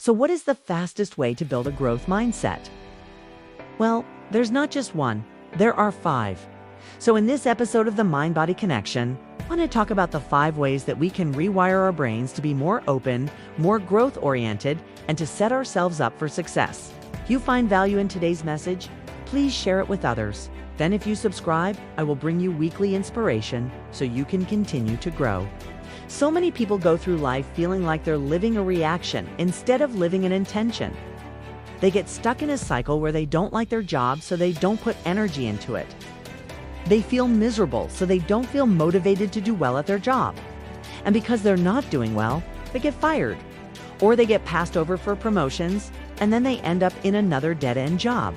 So what is the fastest way to build a growth mindset? Well, there's not just one, there are 5. So in this episode of the Mind-Body Connection, I want to talk about the 5 ways that we can rewire our brains to be more open, more growth-oriented, and to set ourselves up for success. If you find value in today's message, please share it with others. Then if you subscribe, I will bring you weekly inspiration so you can continue to grow. So many people go through life feeling like they're living a reaction instead of living an intention. They get stuck in a cycle where they don't like their job, so they don't put energy into it. They feel miserable, so they don't feel motivated to do well at their job. And because they're not doing well, they get fired. Or they get passed over for promotions, and then they end up in another dead-end job.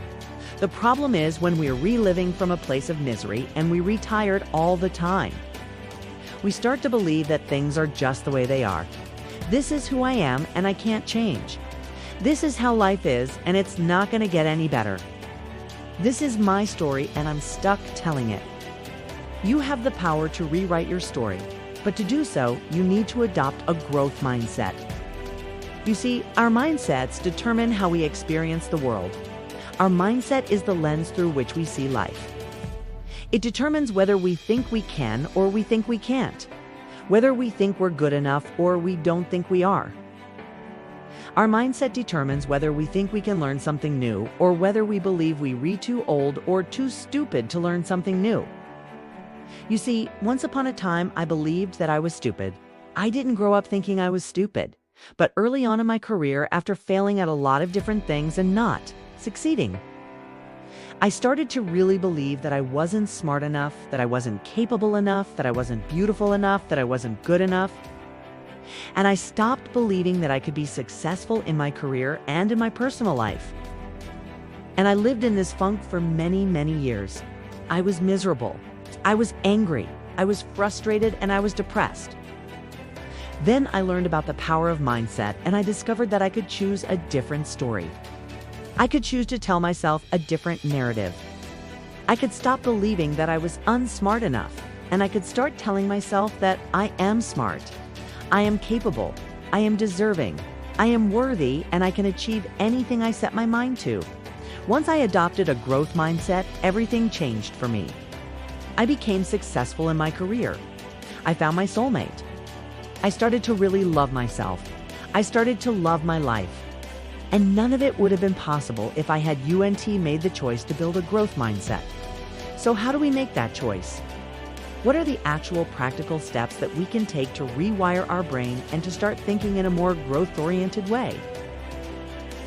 The problem is when we're reliving from a place of misery and we retired all the time. We start to believe that things are just the way they are. This is who I am and I can't change. This is how life is and it's not going to get any better. This is my story and I'm stuck telling it. You have the power to rewrite your story, but to do so, you need to adopt a growth mindset. You see, our mindsets determine how we experience the world. Our mindset is the lens through which we see life. It determines whether we think we can or we think we can't, whether we think we're good enough or we don't think we are. Our mindset determines whether we think we can learn something new or whether we believe we're too old or too stupid to learn something new. You see, once upon a time, I believed that I was stupid. I didn't grow up thinking I was stupid, but early on in my career, after failing at a lot of different things and not succeeding, I started to really believe that I wasn't smart enough, that I wasn't capable enough, that I wasn't beautiful enough, that I wasn't good enough. And I stopped believing that I could be successful in my career and in my personal life. And I lived in this funk for many, many years. I was miserable. I was angry. I was frustrated and I was depressed. Then I learned about the power of mindset and I discovered that I could choose a different story. I could choose to tell myself a different narrative. I could stop believing that I was unsmart enough and I could start telling myself that I am smart. I am capable, I am deserving, I am worthy, and I can achieve anything I set my mind to. Once I adopted a growth mindset, everything changed for me. I became successful in my career. I found my soulmate. I started to really love myself. I started to love my life. And none of it would have been possible if I had made the choice to build a growth mindset. So how do we make that choice? What are the actual practical steps that we can take to rewire our brain and to start thinking in a more growth-oriented way?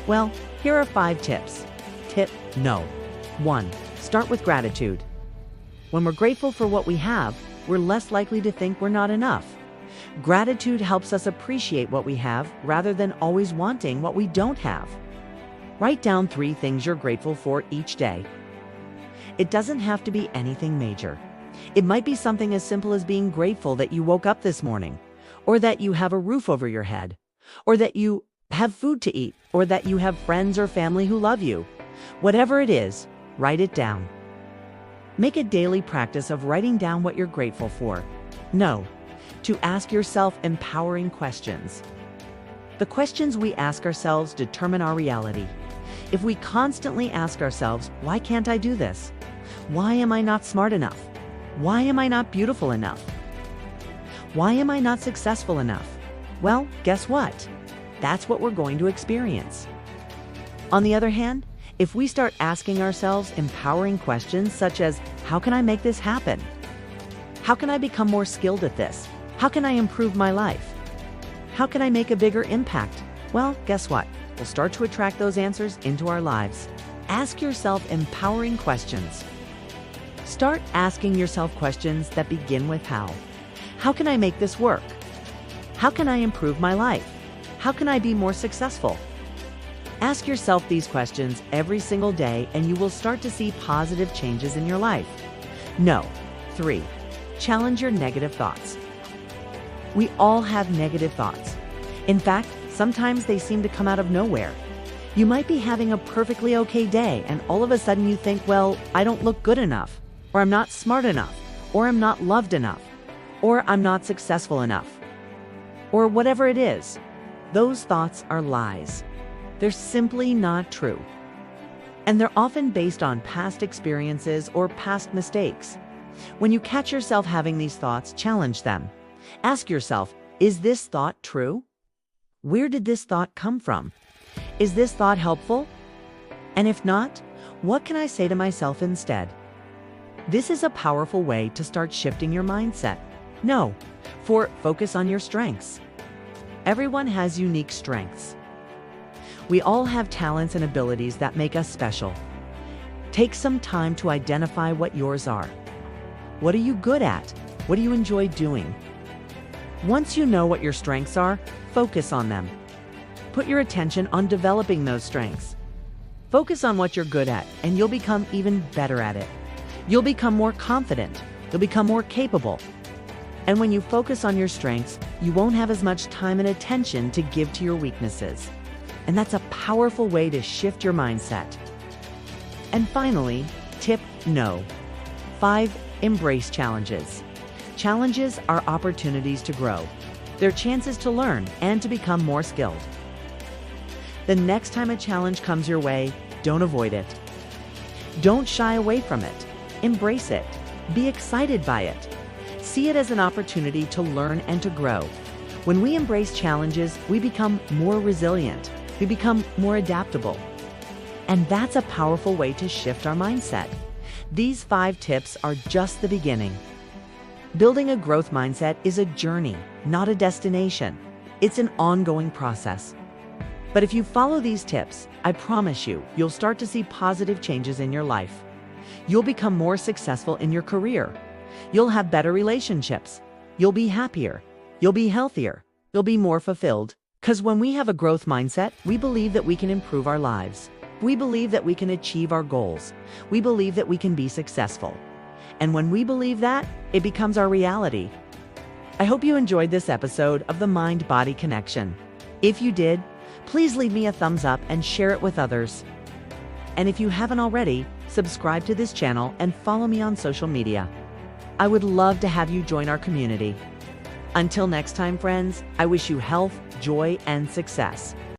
Well, here are 5 tips. Tip No. 1. Start with gratitude. When we're grateful for what we have, we're less likely to think we're not enough. Gratitude helps us appreciate what we have rather than always wanting what we don't have. Write down 3 things you're grateful for each day. It doesn't have to be anything major. It might be something as simple as being grateful that you woke up this morning, or that you have a roof over your head, or that you have food to eat, or that you have friends or family who love you. Whatever it is, write it down. Make a daily practice of writing down what you're grateful for. No. To ask yourself empowering questions. The questions we ask ourselves determine our reality. If we constantly ask ourselves, why can't I do this? Why am I not smart enough? Why am I not beautiful enough? Why am I not successful enough? Well, guess what? That's what we're going to experience. On the other hand, if we start asking ourselves empowering questions such as, how can I make this happen? How can I become more skilled at this? How can I improve my life? How can I make a bigger impact? Well, guess what? We'll start to attract those answers into our lives. Ask yourself empowering questions. Start asking yourself questions that begin with how. How can I make this work? How can I improve my life? How can I be more successful? Ask yourself these questions every single day and you will start to see positive changes in your life. No. 3. Challenge your negative thoughts. We all have negative thoughts. In fact, sometimes they seem to come out of nowhere. You might be having a perfectly okay day and all of a sudden you think, well, I don't look good enough, or I'm not smart enough, or I'm not loved enough, or I'm not successful enough, or whatever it is. Those thoughts are lies. They're simply not true. And they're often based on past experiences or past mistakes. When you catch yourself having these thoughts, challenge them. Ask yourself, is this thought true? Where did this thought come from? Is this thought helpful? And if not, what can I say to myself instead? This is a powerful way to start shifting your mindset. No, focus on your strengths. Everyone has unique strengths. We all have talents and abilities that make us special. Take some time to identify what yours are. What are you good at? What do you enjoy doing? Once you know what your strengths are, focus on them. Put your attention on developing those strengths. Focus on what you're good at, and you'll become even better at it. You'll become more confident. You'll become more capable. And when you focus on your strengths, you won't have as much time and attention to give to your weaknesses. And that's a powerful way to shift your mindset. And finally, tip no. 5, embrace challenges. Challenges are opportunities to grow. They're chances to learn and to become more skilled. The next time a challenge comes your way, don't avoid it. Don't shy away from it. Embrace it. Be excited by it. See it as an opportunity to learn and to grow. When we embrace challenges, we become more resilient. We become more adaptable. And that's a powerful way to shift our mindset. These 5 tips are just the beginning. Building a growth mindset is a journey, not a destination. It's an ongoing process. But if you follow these tips, I promise you, you'll start to see positive changes in your life. You'll become more successful in your career. You'll have better relationships. You'll be happier. You'll be healthier. You'll be more fulfilled. Because when we have a growth mindset, we believe that we can improve our lives. We believe that we can achieve our goals. We believe that we can be successful. And when we believe that, it becomes our reality. I hope you enjoyed this episode of the Mind-Body Connection. If you did, please leave me a thumbs up and share it with others. And if you haven't already, subscribe to this channel and follow me on social media. I would love to have you join our community. Until next time, friends, I wish you health, joy, and success.